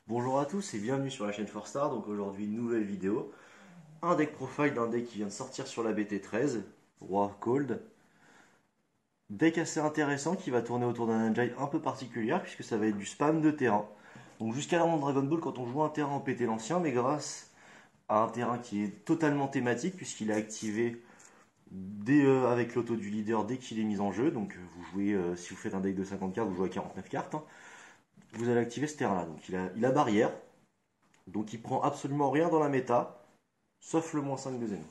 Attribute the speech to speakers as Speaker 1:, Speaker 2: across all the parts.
Speaker 1: Bonjour à tous et bienvenue sur la chaîne 4Star. Donc aujourd'hui, une nouvelle vidéo. Un deck profile d'un deck qui vient de sortir sur la BT13, Roi Cold. Deck assez intéressant qui va tourner autour d'un engine un peu particulier puisque ça va être du spam de terrain. Donc jusqu'à l'avant de Dragon Ball, quand on joue un terrain, on pétait l'ancien, mais grâce à un terrain qui est totalement thématique puisqu'il est activé avec l'auto du leader dès qu'il est mis en jeu. Donc vous jouez, si vous faites un deck de 50 cartes, vous jouez à 49 cartes, hein. Vous allez activer ce terrain-là. Donc il a barrière. Donc il prend absolument rien dans la méta, sauf le -5 de Zeno.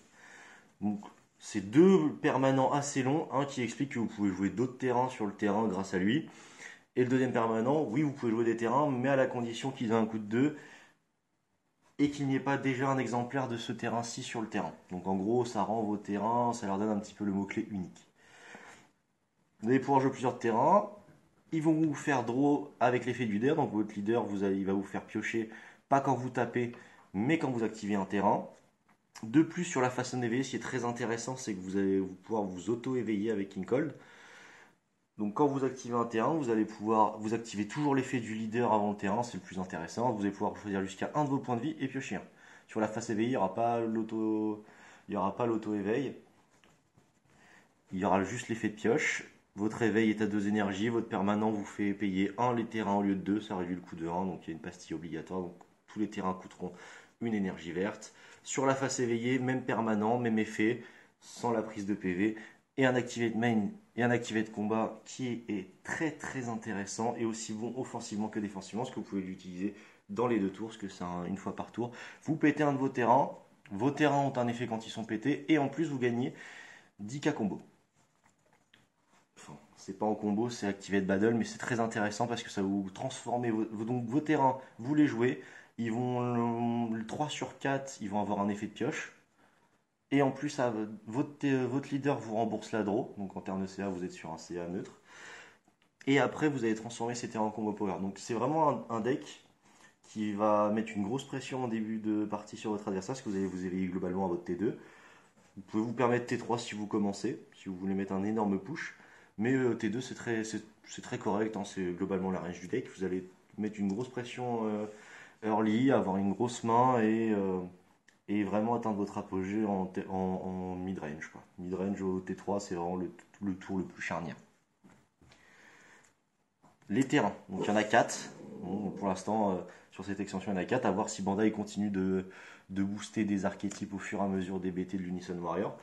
Speaker 1: Donc c'est deux permanents assez longs, un qui explique que vous pouvez jouer d'autres terrains sur le terrain grâce à lui, et le deuxième permanent, oui vous pouvez jouer des terrains, mais à la condition qu'ils aient un coût de 2 et qu'il n'y ait pas déjà un exemplaire de ce terrain-ci sur le terrain. Donc en gros ça rend vos terrains, ça leur donne un petit peu le mot-clé unique. Vous allez pouvoir jouer plusieurs terrains, ils vont vous faire draw avec l'effet du leader, donc votre leader il va vous faire piocher, pas quand vous tapez, mais quand vous activez un terrain. De plus, sur la façon d'éveiller, ce qui est très intéressant, c'est que vous allez pouvoir vous auto-éveiller avec King Cold. Donc quand vous activez un terrain, vous allez pouvoir vous activer toujours l'effet du leader avant le terrain, c'est le plus intéressant. Vous allez pouvoir choisir jusqu'à un de vos points de vie et piocher un. Sur la face éveillée, il n'y aura pas l'auto-éveil. Il y aura juste l'effet de pioche. Votre éveil est à 2 énergies, votre permanent vous fait payer 1 les terrains au lieu de 2, ça réduit le coût de 1, donc il y a une pastille obligatoire, donc tous les terrains coûteront une énergie verte. Sur la face éveillée, même permanent, même effet, sans la prise de PV, et un activé de main et un activé de combat qui est très très intéressant et aussi bon offensivement que défensivement, parce que vous pouvez l'utiliser dans les deux tours, parce que c'est une fois par tour. Vous pétez un de vos terrains ont un effet quand ils sont pétés, et en plus vous gagnez 10k combo. Enfin, c'est pas en combo, c'est activé de battle, mais c'est très intéressant parce que ça va vous transformer donc vos terrains, vous les jouez, ils vont le 3 sur 4, ils vont avoir un effet de pioche. Et en plus, votre leader vous rembourse la draw, donc en termes de CA, vous êtes sur un CA neutre. Et après, vous allez transformer ces terrains en combo power. Donc c'est vraiment un deck qui va mettre une grosse pression en début de partie sur votre adversaire, parce que vous allez vous éveiller globalement à votre T2. Vous pouvez vous permettre T3 si vous commencez, si vous voulez mettre un énorme push. Mais T2 c'est très correct, hein, c'est globalement la range du deck. Vous allez mettre une grosse pression early, avoir une grosse main et vraiment atteindre votre apogée en mid-range. Mid-range au T3 c'est vraiment le tour le plus charnière. Les terrains, donc il y en a 4. Bon, pour l'instant sur cette extension il y en a 4, à voir si Bandai continue de booster des archétypes au fur et à mesure des BT de l'Unison Warrior.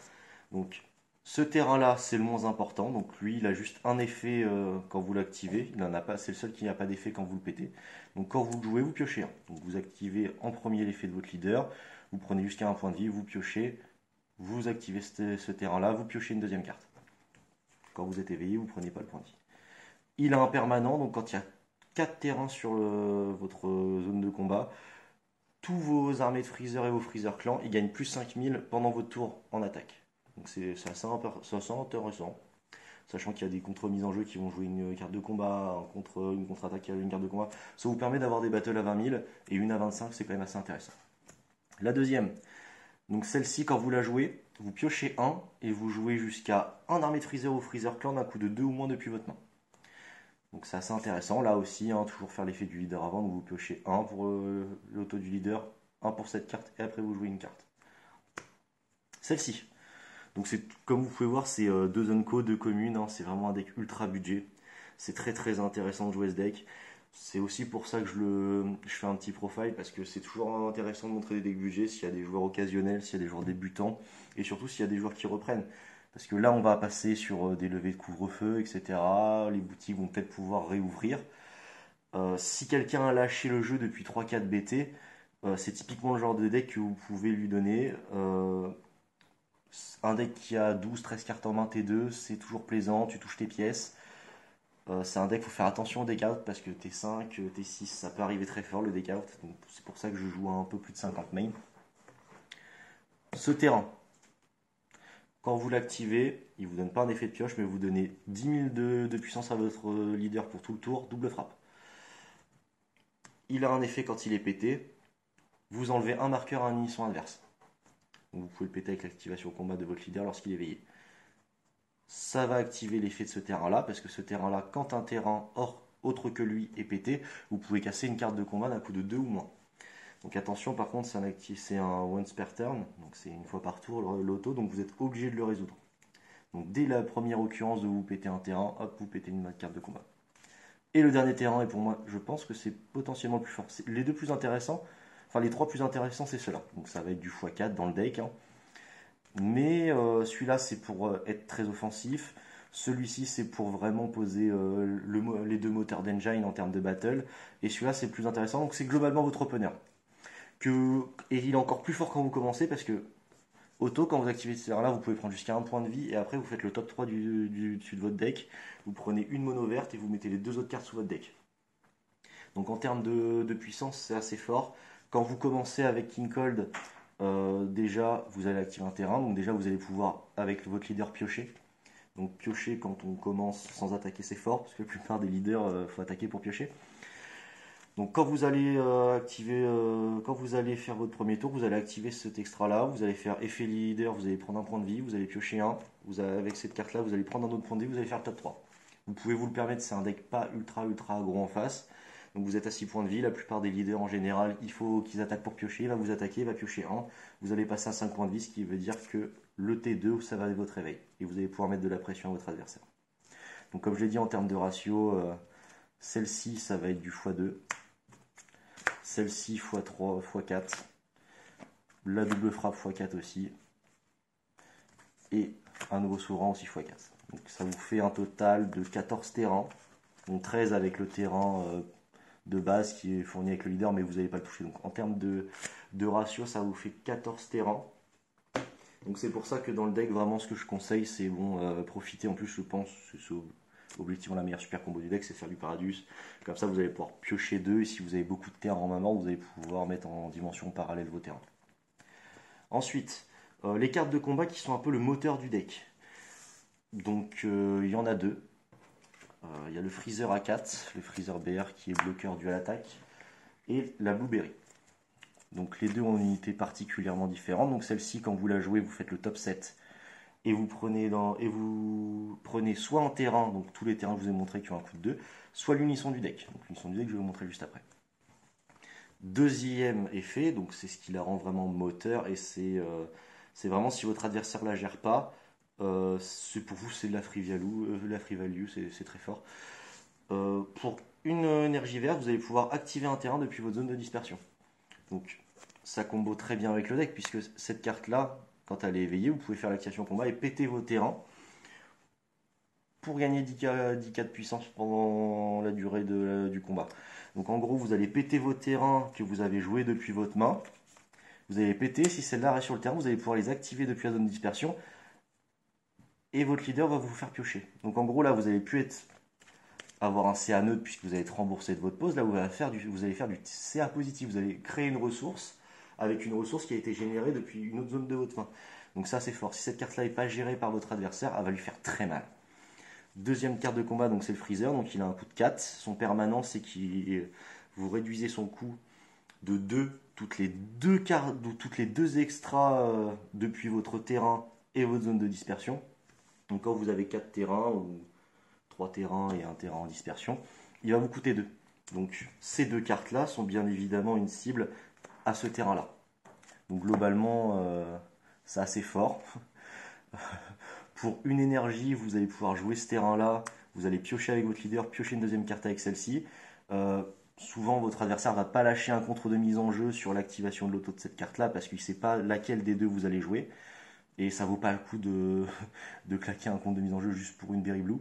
Speaker 1: Donc ce terrain-là, c'est le moins important. Donc lui, il a juste un effet quand vous l'activez. Il en a pas, c'est le seul qui n'a pas d'effet quand vous le pétez. Donc quand vous le jouez, vous piochez un. Donc vous activez en premier l'effet de votre leader. Vous prenez jusqu'à un point de vie, vous piochez. Vous activez ce terrain-là, vous piochez une deuxième carte. Quand vous êtes éveillé, vous ne prenez pas le point de vie. Il a un permanent, donc quand il y a 4 terrains sur votre zone de combat, tous vos armées de freezer et vos freezer clans, ils gagnent plus 5000 pendant votre tour en attaque. Donc c'est assez intéressant. Sachant qu'il y a des contre-mises en jeu qui vont jouer une carte de combat, une contre-attaque qui a une carte de combat. Ça vous permet d'avoir des battles à 20 000 et une à 25, c'est quand même assez intéressant. La deuxième, donc celle-ci, quand vous la jouez, vous piochez un et vous jouez jusqu'à un armée de freezer ou freezer clan d'un coup de 2 ou moins depuis votre main. Donc c'est assez intéressant. Là aussi, hein, toujours faire l'effet du leader avant. Donc vous piochez un pour l'auto du leader, un pour cette carte et après vous jouez une carte. Celle-ci. Donc c'est comme vous pouvez voir, c'est deux zones co, deux communes, hein, c'est vraiment un deck ultra budget. C'est très très intéressant de jouer ce deck. C'est aussi pour ça que je fais un petit profile parce que c'est toujours intéressant de montrer des decks budget s'il y a des joueurs occasionnels, s'il y a des joueurs débutants et surtout s'il y a des joueurs qui reprennent. Parce que là on va passer sur des levées de couvre-feu, etc. Les boutiques vont peut-être pouvoir réouvrir. Si quelqu'un a lâché le jeu depuis 3-4 BT, c'est typiquement le genre de deck que vous pouvez lui donner. Un deck qui a 12-13 cartes en main T2, c'est toujours plaisant, tu touches tes pièces. C'est un deck, il faut faire attention au deck out parce que T5, T6, ça peut arriver très fort le deck out. C'est pour ça que je joue à un peu plus de 50 main. Ce terrain, quand vous l'activez, il vous donne pas un effet de pioche, mais vous donnez 10 000 de puissance à votre leader pour tout le tour, double frappe. Il a un effet quand il est pété, vous enlevez un marqueur à un unisson adverse. Donc vous pouvez le péter avec l'activation combat de votre leader lorsqu'il est éveillé. Ça va activer l'effet de ce terrain-là, parce que ce terrain-là, quand un terrain hors autre que lui est pété, vous pouvez casser une carte de combat d'un coup de 2 ou moins. Donc attention, par contre, c'est un once per turn, donc c'est une fois par tour l'auto, donc vous êtes obligé de le résoudre. Donc dès la première occurrence de vous péter un terrain, hop, vous pétez une carte de combat. Et le dernier terrain, et pour moi, je pense que c'est potentiellement le plus fort. Les deux plus intéressants, enfin les trois plus intéressants, c'est ceux-là. Donc ça va être du x4 dans le deck, hein. Mais celui-là, c'est pour être très offensif. Celui-ci, c'est pour vraiment poser les deux moteurs d'engine en termes de battle. Et celui-là, c'est le plus intéressant. Donc c'est globalement votre opener. Et il est encore plus fort quand vous commencez parce que auto, quand vous activez ce terrain-là, vous pouvez prendre jusqu'à un point de vie. Et après, vous faites le top 3 dessus de votre deck. Vous prenez une mono verte et vous mettez les deux autres cartes sous votre deck. Donc en termes de puissance, c'est assez fort. Quand vous commencez avec King Cold, déjà vous allez activer un terrain. Donc déjà vous allez pouvoir avec votre leader piocher. Donc piocher quand on commence sans attaquer, c'est fort parce que la plupart des leaders faut attaquer pour piocher. Donc quand vous allez quand vous allez faire votre premier tour, vous allez activer cet extra là, vous allez faire effet leader, vous allez prendre un point de vie, vous allez piocher un, avec cette carte là vous allez prendre un autre point de vie, vous allez faire le top 3. Vous pouvez vous le permettre, c'est un deck pas ultra gros en face. Donc vous êtes à 6 points de vie, la plupart des leaders en général, il faut qu'ils attaquent pour piocher, il va vous attaquer, il va piocher 1, vous allez passer à 5 points de vie, ce qui veut dire que le T2, ça va être votre réveil, et vous allez pouvoir mettre de la pression à votre adversaire. Donc comme je l'ai dit en termes de ratio, celle-ci ça va être du x2, celle-ci x3, x4, la double frappe x4 aussi, et un nouveau souverain aussi x4. Donc ça vous fait un total de 14 terrains, donc 13 avec le terrain de base qui est fourni avec le leader, mais vous n'allez pas le toucher. Donc en termes de ratio, ça vous fait 14 terrains. Donc c'est pour ça que dans le deck, vraiment ce que je conseille, c'est profiter. En plus, je pense, c'est objectivement la meilleure super combo du deck, c'est faire du Paradus. Comme ça, vous allez pouvoir piocher 2, et si vous avez beaucoup de terrains en main, vous allez pouvoir mettre en dimension parallèle vos terrains. Ensuite, les cartes de combat qui sont un peu le moteur du deck. Donc il y en a deux. Il y a le Freezer A4, le Freezer BR qui est bloqueur dual attaque, et la Blueberry. Donc les deux ont une unité particulièrement différente. Donc celle-ci, quand vous la jouez, vous faites le top 7 et vous prenez soit un terrain, donc tous les terrains que je vous ai montrés qui ont un coût de 2, soit l'unisson du deck. Donc l'unisson du deck, je vais vous montrer juste après. Deuxième effet, donc c'est ce qui la rend vraiment moteur, et c'est vraiment si votre adversaire la gère pas, pour vous c'est de la free value, c'est très fort. Pour une énergie verte, vous allez pouvoir activer un terrain depuis votre zone de dispersion. Donc ça combo très bien avec le deck, puisque cette carte là, quand elle est éveillée, vous pouvez faire l'activation combat et péter vos terrains pour gagner 10K de puissance pendant la durée du combat. Donc en gros, vous allez péter vos terrains que vous avez joués depuis votre main. Vous allez péter, si celle-là reste sur le terrain, vous allez pouvoir les activer depuis la zone de dispersion. Et votre leader va vous faire piocher. Donc en gros, là, vous allez plus avoir un CA neutre puisque vous allez être remboursé de votre pause. Là, vous allez faire du CA positif. Vous allez créer une ressource avec une ressource qui a été générée depuis une autre zone de votre main. Donc ça, c'est fort. Si cette carte-là n'est pas gérée par votre adversaire, elle va lui faire très mal. Deuxième carte de combat, donc c'est le Freezer, donc il a un coût de 4. Son permanent, c'est que vous réduisez son coût de 2 toutes les deux extras depuis votre terrain et votre zone de dispersion. Donc quand vous avez 4 terrains ou 3 terrains et un terrain en dispersion, il va vous coûter 2. Donc ces deux cartes-là sont bien évidemment une cible à ce terrain-là. Donc globalement, c'est assez fort. Pour une énergie, vous allez pouvoir jouer ce terrain-là. Vous allez piocher avec votre leader, piocher une deuxième carte avec celle-ci. Souvent, votre adversaire ne va pas lâcher un contre de mise en jeu sur l'activation de l'auto de cette carte-là parce qu'il ne sait pas laquelle des deux vous allez jouer. Et ça vaut pas le coup de claquer un contre de mise en jeu juste pour une Berry Blue.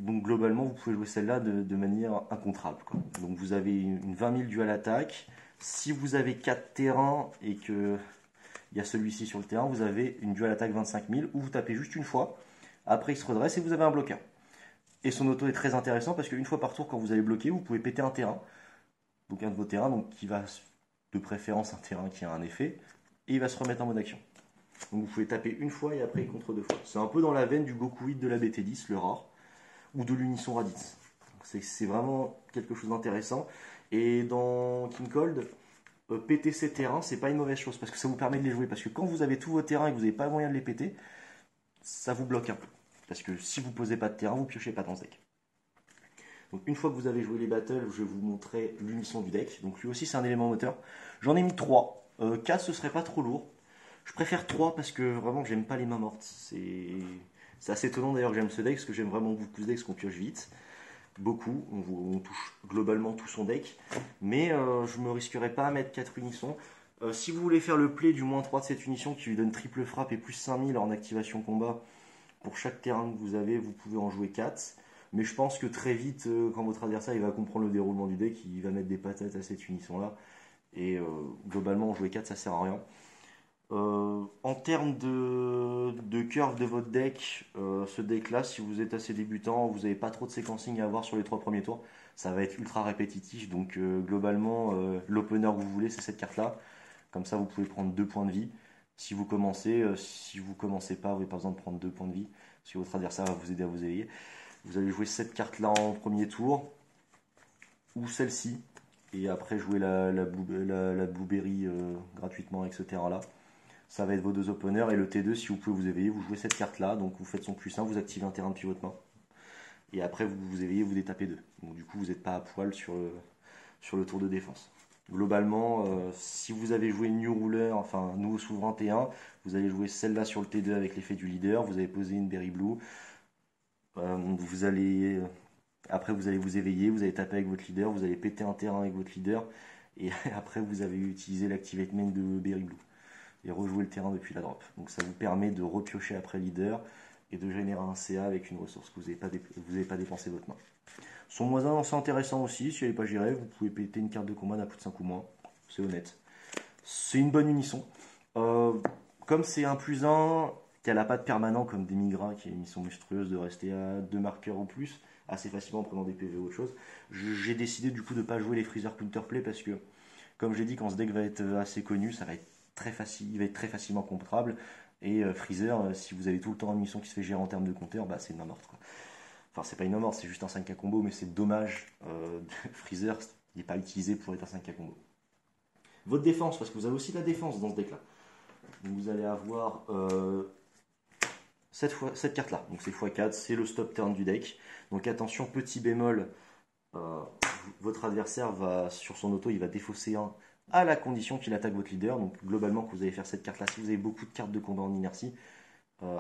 Speaker 1: Donc globalement, vous pouvez jouer celle-là de manière incontrable, quoi. Donc vous avez une 20 000 dual attaque. Si vous avez 4 terrains et que il y a celui-ci sur le terrain, vous avez une dual attaque 25 000 où vous tapez juste une fois. Après, il se redresse et vous avez un bloqueur. Et son auto est très intéressant parce qu'une fois par tour, quand vous allez bloquer, vous pouvez péter un terrain. Donc un de vos terrains, donc qui va de préférence un terrain qui a un effet, et il va se remettre en mode action. Donc vous pouvez taper une fois et après il contre deux fois. C'est un peu dans la veine du Goku 8 de la BT10, le rare, ou de l'Unisson Raditz. C'est vraiment quelque chose d'intéressant. Et dans King Cold, péter ces terrains, c'est pas une mauvaise chose parce que ça vous permet de les jouer. Parce que quand vous avez tous vos terrains et que vous n'avez pas moyen de les péter, ça vous bloque un peu. Parce que si vous posez pas de terrain, vous piochez pas dans ce deck. Donc une fois que vous avez joué les battles, je vais vous montrer l'unisson du deck. Donc lui aussi c'est un élément moteur. J'en ai mis 3. 4 ce serait pas trop lourd. Je préfère 3 parce que vraiment j'aime pas les mains mortes. C'est assez étonnant d'ailleurs que j'aime ce deck parce que j'aime vraiment beaucoup ce deck qu'on pioche vite. Beaucoup, on touche globalement tout son deck. Mais je me risquerais pas à mettre 4 unissons. Si vous voulez faire le play du moins 3 de cette unisson qui lui donne triple frappe et plus 5000 en activation combat, pour chaque terrain que vous avez, vous pouvez en jouer 4. Mais je pense que très vite, quand votre adversaire il va comprendre le déroulement du deck, il va mettre des patates à cette unisson-là. Et globalement, en jouer 4, ça sert à rien. En termes de curve de votre deck, ce deck-là, si vous êtes assez débutant, vous n'avez pas trop de séquencing à avoir sur les 3 premiers tours, ça va être ultra répétitif. Donc globalement, l'opener que vous voulez, c'est cette carte-là. Comme ça, vous pouvez prendre 2 points de vie. Si vous commencez, si vous commencez pas, vous n'avez pas besoin de prendre 2 points de vie. Si votre adversaire va vous aider à vous éveiller. Vous allez jouer cette carte-là en premier tour, ou celle-ci, et après jouer la Blueberry gratuitement avec ce terrain-là. Ça va être vos 2 openers, et le T2, si vous pouvez vous éveiller, vous jouez cette carte-là, donc vous faites son plus 1, vous activez un terrain de pivotement. Et après, vous vous éveillez, vous détapez 2. Donc du coup, vous n'êtes pas à poil sur le tour de défense. Globalement, si vous avez joué New Ruler, enfin Nouveau Souverain T1, vous allez jouer celle-là sur le T2 avec l'effet du leader, vous avez posé une Berry Blue, vous allez, après vous allez vous éveiller, vous allez taper avec votre leader, vous allez péter un terrain avec votre leader, et après vous avez utilisé l'activate main de Berry Blue, et rejouer le terrain depuis la drop. Donc ça vous permet de repiocher après leader, et de générer un CA avec une ressource que vous n'avez pas dépensé votre main. Son moins 1, c'est intéressant aussi, si elle n'est pas gérée, vous pouvez péter une carte de combat d'un coup de 5 ou moins, c'est honnête. C'est une bonne unisson. Comme c'est un plus 1, qu'elle n'a pas de permanent comme des Migra, qui est une mission monstrueuse de rester à 2 marqueurs ou plus, assez facilement en prenant des PV ou autre chose, j'ai décidé du coup de ne pas jouer les Freezer Counterplay parce que, comme j'ai dit, quand ce deck va être assez connu, ça va être très facile, il va être très facilement comprable. Et Freezer, si vous avez tout le temps une mission qui se fait gérer en termes de compteur, bah c'est une main morte, quoi. Enfin, c'est pas une main morte, c'est juste un 5K combo, mais c'est dommage. Freezer, il n'est pas utilisé pour être un 5K combo. Votre défense, parce que vous avez aussi de la défense dans ce deck-là. Vous allez avoir cette carte-là. Donc c'est x4, c'est le stop turn du deck. Donc attention, petit bémol, votre adversaire va, sur son auto, il va défausser 1 à la condition qu'il attaque votre leader. Donc globalement, que vous allez faire cette carte-là, si vous avez beaucoup de cartes de combat en inertie,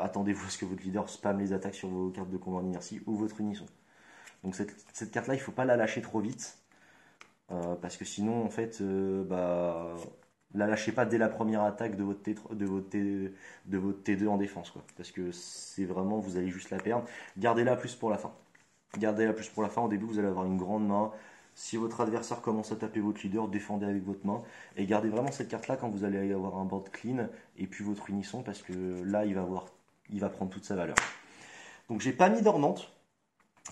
Speaker 1: attendez-vous à ce que votre leader spamme les attaques sur vos cartes de combat en inertie ou votre unisson. Donc cette carte-là, il ne faut pas la lâcher trop vite. Parce que sinon, en fait, la lâchez pas dès la première attaque de votre T2 en défense, quoi. Parce que c'est vraiment, vous allez juste la perdre. Gardez-la plus pour la fin. Gardez-la plus pour la fin. Au début, vous allez avoir une grande main. Si votre adversaire commence à taper votre leader, défendez avec votre main. Et gardez vraiment cette carte-là quand vous allez avoir un board clean et puis votre unisson, parce que là, il va prendre toute sa valeur. Donc, j'ai pas mis Dormante,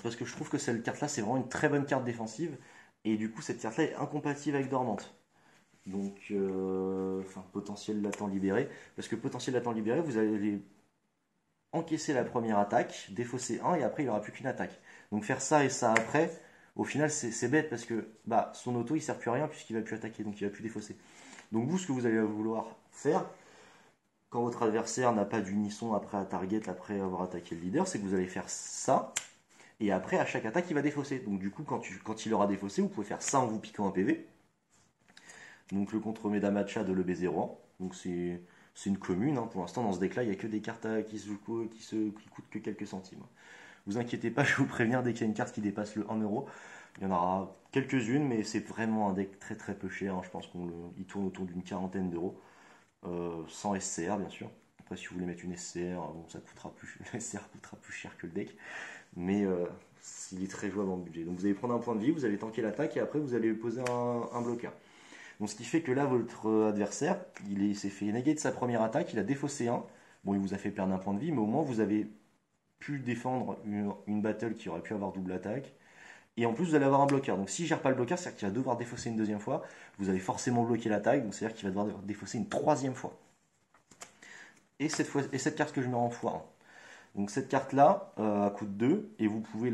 Speaker 1: parce que je trouve que cette carte-là, c'est vraiment une très bonne carte défensive. Et du coup, cette carte-là est incompatible avec Dormante. Donc, potentiel latent libéré. Parce que potentiel latent libéré, vous allez encaisser la première attaque, défausser 1 et après il n'y aura plus qu'une attaque. Donc faire ça et ça après, au final c'est bête parce que son auto il sert plus à rien puisqu'il va plus attaquer, donc il va plus défausser. Donc vous, ce que vous allez vouloir faire, quand votre adversaire n'a pas d'unisson après à target, après avoir attaqué le leader, c'est que vous allez faire ça. Et après, à chaque attaque, il va défausser. Donc du coup, quand il aura défaussé, vous pouvez faire ça en vous piquant un PV. Donc le contre-méda matcha de l'EB01. Donc c'est une commune. Pour l'instant, dans ce deck-là, il n'y a que des cartes qui coûtent que quelques centimes. Vous inquiétez pas, je vais vous prévenir, dès qu'il y a une carte qui dépasse le 1€, il y en aura quelques-unes, mais c'est vraiment un deck très très peu cher. Je pense qu'il tourne autour d'une quarantaine d'euros. Sans SCR, bien sûr. Après, si vous voulez mettre une SCR, ça coûtera plus, le SCR coûtera plus cher que le deck. Mais il est très jouable en budget. Donc vous allez prendre un point de vie, vous allez tanker l'attaque et après vous allez poser un bloqueur. Donc ce qui fait que là, votre adversaire, il s'est fait negate de sa première attaque, il a défaussé 1. Bon, il vous a fait perdre un point de vie, mais au moins vous avez pu défendre une battle qui aurait pu avoir double attaque. Et en plus, vous allez avoir un bloqueur. Donc s'il ne gère pas le bloqueur, c'est-à-dire qu'il va devoir défausser une deuxième fois. Vous allez forcément bloquer l'attaque, donc c'est-à-dire qu'il va devoir défausser une troisième fois. Et cette carte que je mets en x1. Donc cette carte-là, coûte 2, et vous pouvez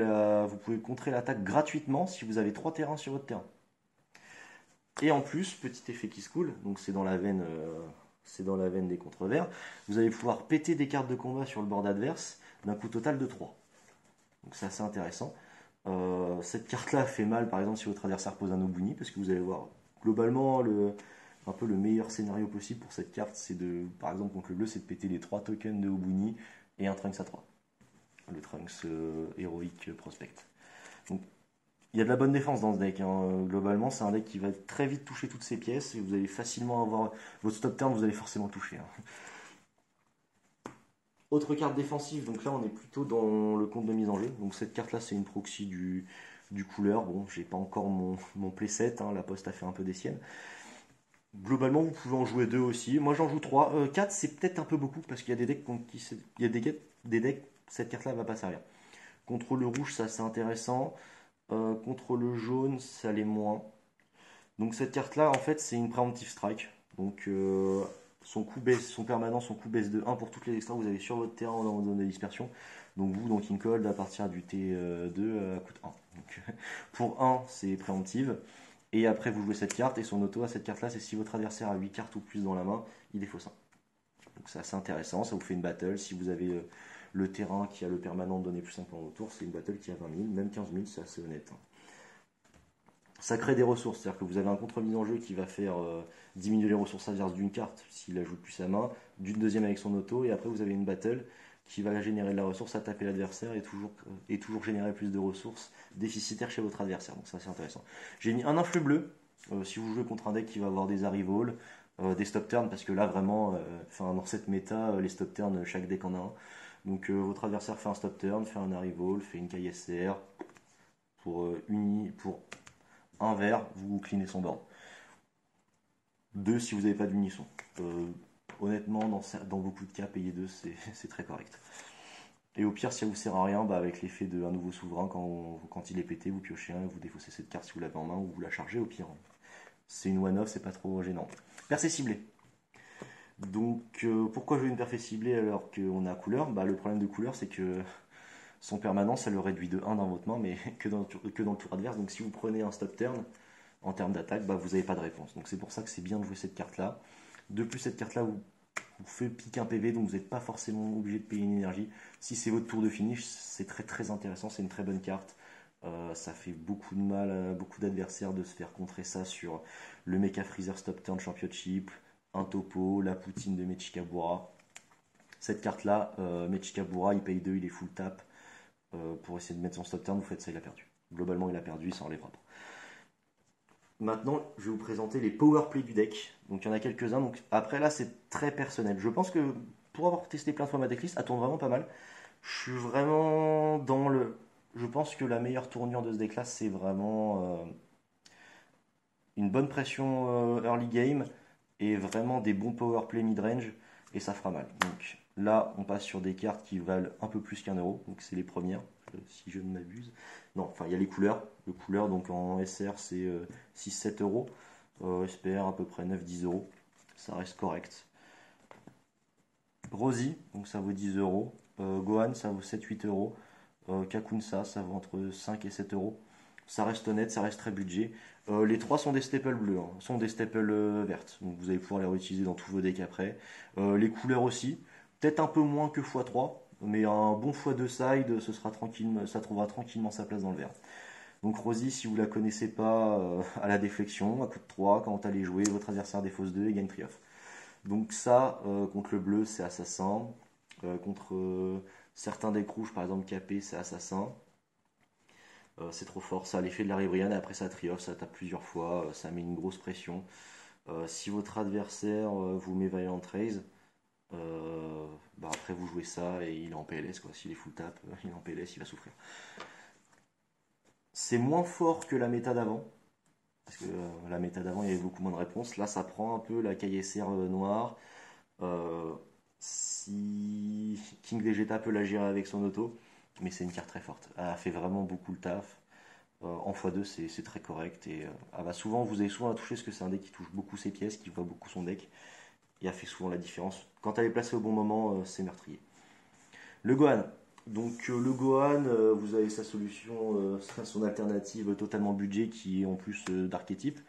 Speaker 1: contrer l'attaque gratuitement si vous avez 3 terrains sur votre terrain. Et en plus, petit effet qui se coule, donc c'est dans la veine des contre-verts, vous allez pouvoir péter des cartes de combat sur le board adverse d'un coût total de 3. Donc c'est assez intéressant. Cette carte-là fait mal, par exemple, si votre adversaire pose un Obuni, parce que vous allez voir, globalement, un peu le meilleur scénario possible pour cette carte, c'est de, par exemple, contre le bleu, c'est de péter les 3 tokens de Obuni et un Trunks à 3. Le Trunks héroïque prospect. Donc, il y a de la bonne défense dans ce deck, hein. Globalement, c'est un deck qui va très vite toucher toutes ses pièces et vous allez facilement avoir votre stop turn, vous allez forcément toucher, hein. Autre carte défensive, donc là on est plutôt dans le compte de mise en jeu. Donc cette carte là c'est une proxy du couleur. Bon, j'ai pas encore mon playset, hein, la poste a fait un peu des siennes. Globalement vous pouvez en jouer 2 aussi. Moi j'en joue 3. 4 c'est peut-être un peu beaucoup parce qu'il y a des decks il y a des decks, cette carte là va pas servir. Contre le rouge ça c'est intéressant. Contre le jaune ça l'est moins. Donc cette carte là en fait c'est une preemptive strike. Donc son coût baisse, son permanent, son coût baisse de 1 pour toutes les extras que vous avez sur votre terrain dans votre zone de dispersion. Donc vous, dans King Cold, à partir du T2, coûte 1. Donc, pour 1, c'est préemptive. Et après, vous jouez cette carte, et son auto à cette carte-là, c'est si votre adversaire a 8 cartes ou plus dans la main, il défausse 1. Donc c'est assez intéressant, ça vous fait une battle. Si vous avez le terrain qui a le permanent de donner plus 5 pendant votre tour, c'est une battle qui a 20 000, même 15 000, c'est assez honnête, hein. Ça crée des ressources, c'est-à-dire que vous avez un contre-mise en jeu qui va faire diminuer les ressources adverses d'une carte s'il ajoute plus sa main, d'une deuxième avec son auto, et après vous avez une battle qui va générer de la ressource à taper l'adversaire et toujours générer plus de ressources déficitaires chez votre adversaire. Donc ça c'est intéressant. J'ai mis un influx bleu, si vous jouez contre un deck qui va avoir des arrivals, des stop turns, parce que là vraiment, dans cette méta, les stop turns, chaque deck en a un. Donc votre adversaire fait un stop turn, fait un arrival, fait une KSR pour un vert, vous cleanez son board. 2 si vous n'avez pas d'unisson. Honnêtement, dans beaucoup de cas, payer 2, c'est très correct. Et au pire, si ça vous sert à rien, bah, avec l'effet d'un nouveau souverain, quand il est pété, vous piochez un et vous défaussez cette carte si vous l'avez en main ou vous la chargez au pire. C'est une one-off, c'est pas trop gênant. Percée ciblée. Donc, pourquoi jouer une percée ciblée alors qu'on a couleur? Bah, le problème de couleur, c'est que son permanent, ça le réduit de 1 dans votre main, mais que dans le tour adverse. Donc, si vous prenez un stop turn, en termes d'attaque, bah, vous n'avez pas de réponse. Donc c'est pour ça que c'est bien de jouer cette carte-là. De plus, cette carte-là vous fait piquer un PV, donc vous n'êtes pas forcément obligé de payer une énergie. Si c'est votre tour de finish, c'est très très intéressant, c'est une très bonne carte. Ça fait beaucoup de mal à beaucoup d'adversaires de se faire contrer ça sur le Mecha Freezer Stop Turn Championship, un topo, la poutine de Mechikabura. Cette carte-là, Mechikabura, il paye 2, il est full tap. Pour essayer de mettre son stop turn, vous faites ça, il a perdu. Globalement, il a perdu, il s'en relèvera pas. Maintenant, je vais vous présenter les power play du deck. Donc il y en a quelques-uns. Donc après là, c'est très personnel. Je pense que pour avoir testé plein de fois ma decklist, elle tourne vraiment pas mal. Je suis vraiment dans le. Je pense que la meilleure tournure de ce deck-là, c'est vraiment une bonne pression early game et vraiment des bons power play mid-range et ça fera mal. Donc là, on passe sur des cartes qui valent un peu plus qu'1 euro. Donc c'est les premières, si je ne m'abuse. Non, enfin il y a les couleurs. Le couleur, donc en SR, c'est 6-7 euros. SPR, à peu près 9-10 euros. Ça reste correct. Rosie, donc ça vaut 10 euros. Gohan, ça vaut 7-8 euros. Kakunsa, ça vaut entre 5 et 7 euros. Ça reste honnête, ça reste très budget. Les trois sont des staples bleus, hein, sont des staples vertes. Donc vous allez pouvoir les réutiliser dans tous vos decks après. Les couleurs aussi. Peut-être un peu moins que x3, mais un bon x2 side, ce sera tranquille, ça trouvera tranquillement sa place dans le vert. Donc Rosie, si vous la connaissez pas, à la déflexion, à coup de 3, quand vous allez jouer, votre adversaire défausse 2 et gagne triomphe. Donc ça, contre le bleu, c'est assassin. Contre certains decks rouges, par exemple KP, c'est assassin. C'est trop fort, ça a l'effet de la Rébriane, et après ça triomphe, ça tape plusieurs fois, ça met une grosse pression. Si votre adversaire vous met Violent Raise, bah après vous jouez ça et il est en PLS quoi. S'il est full tap, il est en PLS, il va souffrir. C'est moins fort que la méta d'avant. Parce que la méta d'avant, il y avait beaucoup moins de réponses. Là, ça prend un peu la KSR noire. Si King Vegeta peut la gérer avec son auto, mais c'est une carte très forte. Elle fait vraiment beaucoup le taf. En x2, c'est très correct. Et vous avez souvent à toucher parce que c'est un deck qui touche beaucoup ses pièces, qui voit beaucoup son deck. Et elle fait souvent la différence. Quand elle est placée au bon moment, c'est meurtrier. Le Gohan. Donc le Gohan, vous avez sa solution, son alternative totalement budget qui est en plus d'archétype,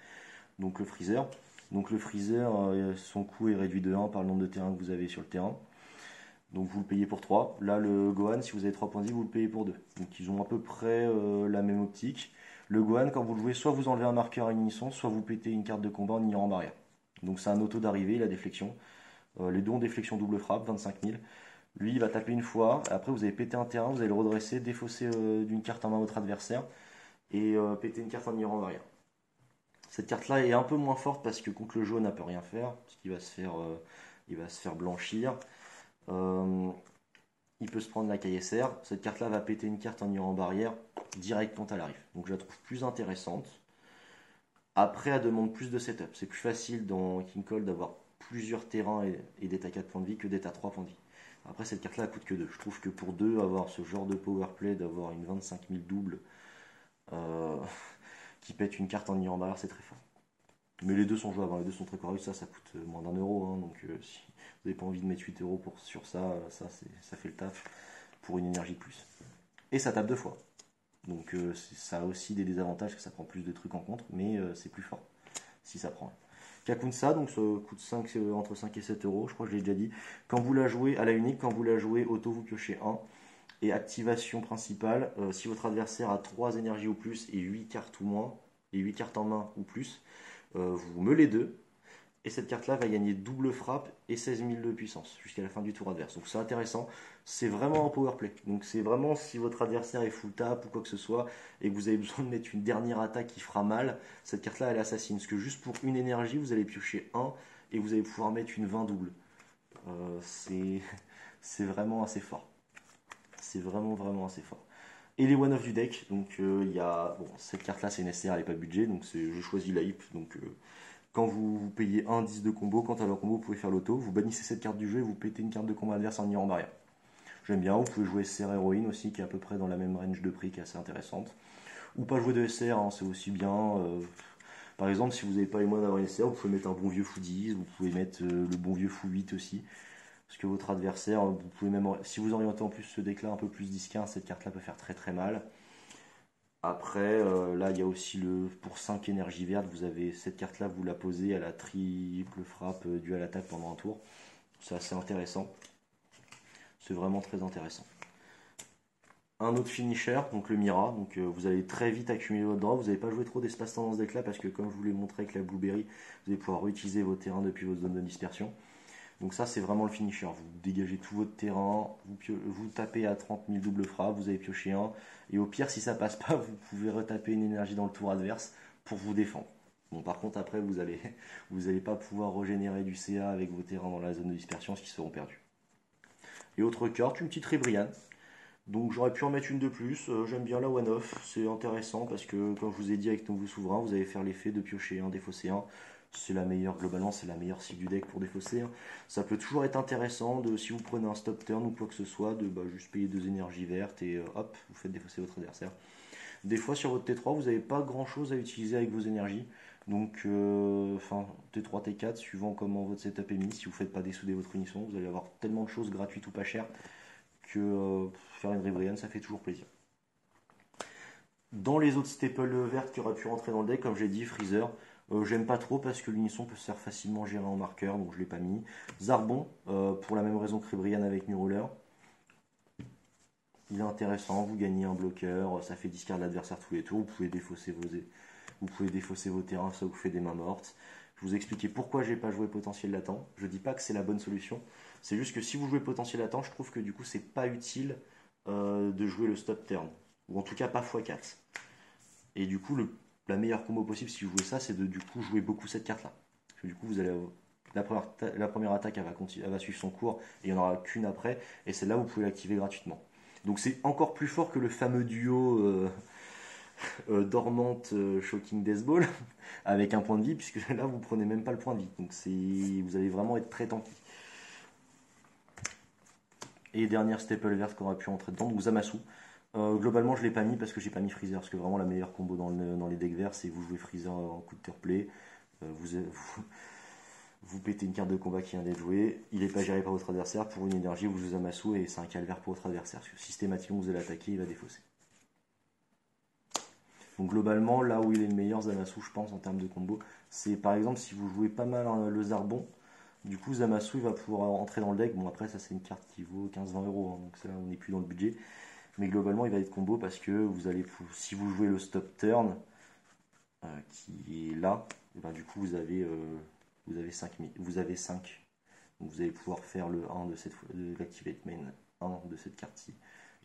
Speaker 1: donc le Freezer. Donc le Freezer, son coût est réduit de 1 par le nombre de terrains que vous avez sur le terrain. Donc vous le payez pour 3. Là, le Gohan, si vous avez 3 points de vie, vous le payez pour 2. Donc ils ont à peu près la même optique. Le Gohan, quand vous le jouez, soit vous enlevez un marqueur à une unisson, soit vous pétez une carte de combat en ignorant barrière. Donc c'est un auto d'arrivée, il a déflexion. Les deux ont déflexion double frappe, 25 000. Lui, il va taper une fois. Après, vous avez pété un terrain, vous allez le redresser, défausser d'une carte en main votre adversaire et péter une carte en ignorant barrière. Cette carte-là est un peu moins forte parce que contre le jaune, elle peut rien faire, parce qu'il va il va se faire blanchir. Euh, il peut se prendre la KSR. Cette carte-là va péter une carte en ignorant barrière direct quand elle arrive. Donc je la trouve plus intéressante. Après, elle demande plus de setup. C'est plus facile dans King Cole d'avoir plusieurs terrains et d'être à 4 points de vie que d'être à 3 points de vie. Après, cette carte-là, elle coûte que 2. Je trouve que pour 2, avoir ce genre de powerplay, d'avoir une 25 000 double euh, qui pète une carte en ignorant barrière, c'est très fort. Mais les deux sont jouables, hein. Les deux sont très corrects. Ça coûte moins d'1 euro. Hein. Donc si vous n'avez pas envie de mettre 8 euros sur ça, ça fait le taf pour une énergie de plus. Et ça tape 2 fois. Donc ça a aussi des désavantages, que ça prend plus de trucs en compte, mais c'est plus fort si ça prend. Kakunsa, donc ça coûte entre 5 et 7 euros, je crois que je l'ai déjà dit. Quand vous la jouez à la unique, quand vous la jouez auto, vous piochez 1. Et activation principale, si votre adversaire a 3 énergies ou plus et 8 cartes ou moins, et 8 cartes en main ou plus, vous meulez 2. Et cette carte-là va gagner double frappe et 16 000 de puissance jusqu'à la fin du tour adverse. Donc c'est intéressant. C'est vraiment un power play. Donc c'est vraiment si votre adversaire est full tap ou quoi que ce soit et que vous avez besoin de mettre une dernière attaque qui fera mal, cette carte-là elle assassine. Parce que juste pour une énergie, vous allez piocher 1 et vous allez pouvoir mettre une 20 double. C'est vraiment assez fort. C'est vraiment assez fort. Et les one-off du deck, donc il y a. Bon, cette carte-là c'est nécessaire, elle n'est pas budget, donc je choisis la hip. Donc quand vous payez 1 10 de combo, quant à leur combo, vous pouvez faire l'auto. Vous bannissez cette carte du jeu et vous pétez une carte de combat adverse en ignorant barrière. J'aime bien. Vous pouvez jouer SR héroïne aussi, qui est à peu près dans la même range de prix, qui est assez intéressante. Ou pas jouer de SR, hein, c'est aussi bien. Par exemple, si vous n'avez pas les moyens d'avoir une SR, vous pouvez mettre un bon vieux fou 10, vous pouvez mettre le bon vieux fou 8 aussi. Parce que votre adversaire, vous pouvez même. Si vous orientez en plus ce deck-là un peu plus 10-15, cette carte-là peut faire très mal. Après, là, il y a aussi pour 5 énergies vertes, vous avez cette carte-là, vous la posez à la triple frappe due à l'attaque pendant un tour. C'est assez intéressant. C'est vraiment très intéressant. Un autre finisher, donc le Mira. Donc vous allez très vite accumuler votre drop. Vous n'allez pas jouer trop d'espace-temps dans ce deck-là parce que, comme je vous l'ai montré avec la Blueberry, vous allez pouvoir réutiliser vos terrains depuis vos zones de dispersion. Donc ça, c'est vraiment le finisher. Vous dégagez tout votre terrain, vous tapez à 30 000 double frappe, vous avez pioché un. Et au pire, si ça passe pas, vous pouvez retaper une énergie dans le tour adverse pour vous défendre. Bon, par contre, après, vous allez pas pouvoir régénérer du CA avec vos terrains dans la zone de dispersion, ce qui seront perdus. Et autre carte, une petite Ribrianne. Donc j'aurais pu en mettre une de plus. J'aime bien la one-off, c'est intéressant parce que, comme je vous ai dit avec Nouveau Souverain, vous allez faire l'effet de piocher un, défausser un. C'est la meilleure, globalement, c'est la meilleure cible du deck pour défausser. Ça peut toujours être intéressant, si vous prenez un stop turn ou quoi que ce soit, de juste payer 2 énergies vertes et hop, vous faites défausser votre adversaire. Des fois, sur votre T3, vous n'avez pas grand chose à utiliser avec vos énergies. Donc, T3, T4, suivant comment votre setup est mis, si vous ne faites pas dessouder votre unisson, vous allez avoir tellement de choses gratuites ou pas chères que faire une Ribrianne, ça fait toujours plaisir. Dans les autres staples vertes qui auraient pu rentrer dans le deck, comme j'ai dit, Freezer, j'aime pas trop parce que l'unisson peut se faire facilement gérer en marqueur, donc je l'ai pas mis. Zarbon, pour la même raison que Ribrianne avec New Ruler. Il est intéressant, vous gagnez un bloqueur, ça fait discard l'adversaire tous les tours, vous pouvez défausser vos terrains, ça vous fait des mains mortes. Je vous ai expliqué pourquoi j'ai pas joué potentiel latent. Je dis pas que c'est la bonne solution, c'est juste que si vous jouez potentiel latent, je trouve que du coup c'est pas utile de jouer le stop turn, ou en tout cas pas x4. Et du coup la meilleure combo possible si vous jouez ça, c'est de du coup jouer beaucoup cette carte là. Parce que du coup vous allez la première attaque elle va suivre son cours et il n'y en aura qu'une après, et celle-là vous pouvez l'activer gratuitement. Donc c'est encore plus fort que le fameux duo dormante Shocking Death Ball avec un point de vie, puisque là vous prenez même pas le point de vie. Donc vous allez vraiment être très tanky. Et dernière staple verte qu'on aurait pu rentrer dedans, donc Zamasu. Globalement je l'ai pas mis parce que j'ai pas mis Freezer, parce que vraiment la meilleure combo dans les decks verts c'est vous jouez Freezer en counterplay, vous pétez une carte de combat qui vient d'être jouée, il n'est pas géré par votre adversaire, pour une énergie vous jouez Zamasu et c'est un calvaire pour votre adversaire, parce que systématiquement vous allez attaquer, il va défausser. Donc globalement, là où il est le meilleur Zamasu, je pense, en termes de combo, c'est par exemple si vous jouez pas mal le Zarbon, Du coup, Zamasu il va pouvoir entrer dans le deck. Bon, après, ça, c'est une carte qui vaut 15-20 euros, hein, donc ça, on n'est plus dans le budget. Mais globalement, il va être combo parce que vous allez, si vous jouez le stop turn, qui est là, et ben, du coup, vous avez 5. Vous avez 5. Donc, vous allez pouvoir faire le 1 de l'activate main 1 de cette carte-ci.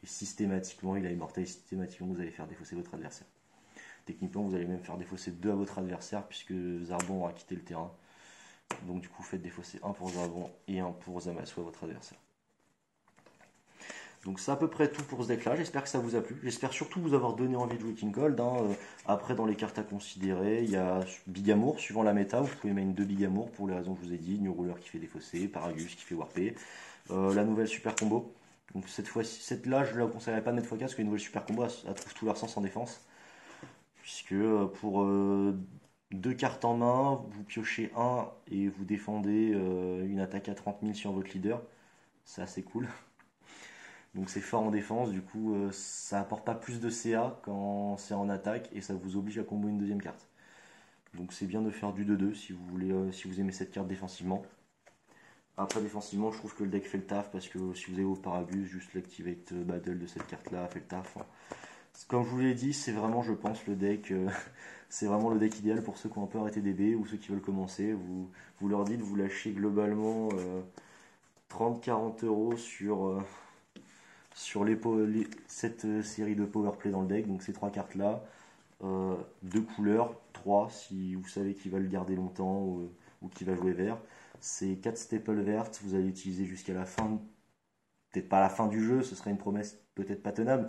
Speaker 1: Et systématiquement, il a immortalisé, systématiquement, vous allez faire défausser votre adversaire. Techniquement, vous allez même faire défausser 2 à votre adversaire puisque Zarbon aura quitté le terrain. Donc du coup, faites défausser un pour Zarbon et un pour Zamasu à votre adversaire. Donc c'est à peu près tout pour ce deck-là. J'espère que ça vous a plu. J'espère surtout vous avoir donné envie de jouer King Cold, hein. Après, dans les cartes à considérer, il y a Bigamour, suivant la méta. Vous pouvez main 2 Bigamour pour les raisons que je vous ai dit. New Ruler qui fait défausser, Paragus qui fait warper. La nouvelle super combo. Donc cette fois-ci, cette-là, je ne la conseillerais pas de mettre x4 parce que les nouvelles super combo, elles trouvent tout leur sens en défense. Puisque pour 2 cartes en main, vous piochez 1 et vous défendez une attaque à 30 000 sur votre leader. C'est assez cool. Donc c'est fort en défense, du coup ça apporte pas plus de CA quand c'est en attaque et ça vous oblige à combo une deuxième carte. Donc c'est bien de faire du 2-2 si vous voulez, si vous aimez cette carte défensivement. Après défensivement, je trouve que le deck fait le taf parce que si vous avez vos Paragus, juste l'activate battle de cette carte là fait le taf, hein. Comme je vous l'ai dit, c'est vraiment, je pense, le deck, c'est vraiment le deck idéal pour ceux qui ont un peu arrêté DB ou ceux qui veulent commencer. Vous leur dites, vous lâchez globalement 30-40 euros sur cette série de powerplay dans le deck. Donc ces 3 cartes-là, 2 couleurs, 3 si vous savez qui va le garder longtemps ou qui va jouer vert. C'est 4 staples vertes, vous allez utiliser jusqu'à la fin, peut-être pas à la fin du jeu, ce serait une promesse peut-être pas tenable.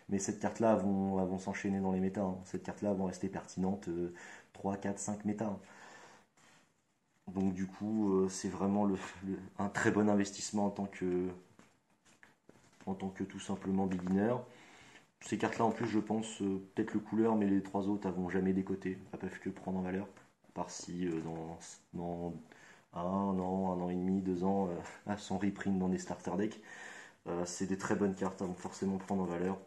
Speaker 1: Mais cette carte-là vont s'enchaîner dans les méta, hein. Cette carte-là vont rester pertinente 3, 4, 5 méta, hein. Donc du coup, c'est vraiment un très bon investissement en tant que tout simplement beginner. Ces cartes-là, en plus, je pense, peut-être le couleur, mais les 3 autres, elles vont jamais décoter. Elles peuvent que prendre en valeur. Par si dans 1 an et demi, 2 ans, elles sont reprint dans des starter decks. C'est des très bonnes cartes, elles vont forcément prendre en valeur.